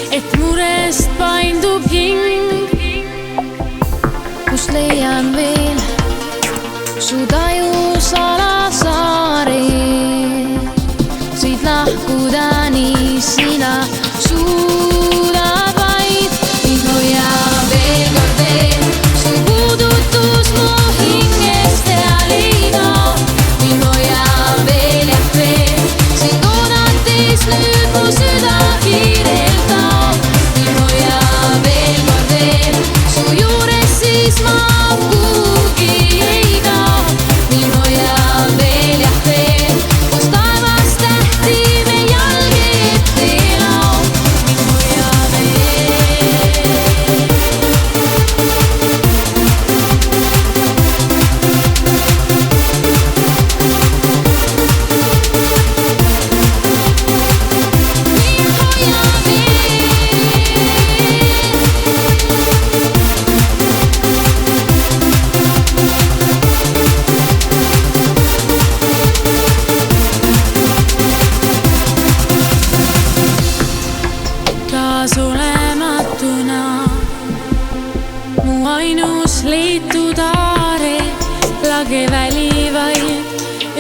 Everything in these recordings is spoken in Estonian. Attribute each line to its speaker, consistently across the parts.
Speaker 1: et murest paindub hing. Kust leian veel su taju salasaari, siit lahkuda nii sina suudad vaid. Mind hoiab veel kord veel su puudutus mu hingest ja liiga. Mind hoiab veel ja veel sind oodates nüüd mu süda kiirelt taob. Mind hoiab veel kord veel su juures, siis ma kuhugi ei kao. Mind hoiab veel ja veel, kus taevas tähti me jalge ette laob. Mind hoiab taasolematuna mu ainus leitud aare. Lageväli vaid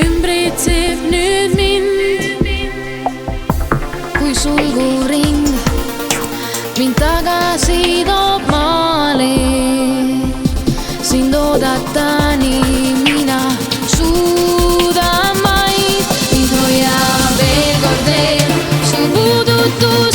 Speaker 1: ümbritseb nüüd mind, kui sulguring mind tagasi toob maale. Sind oodata nii mina suudan vaid. Mind hoiab veel kord veel su puudutus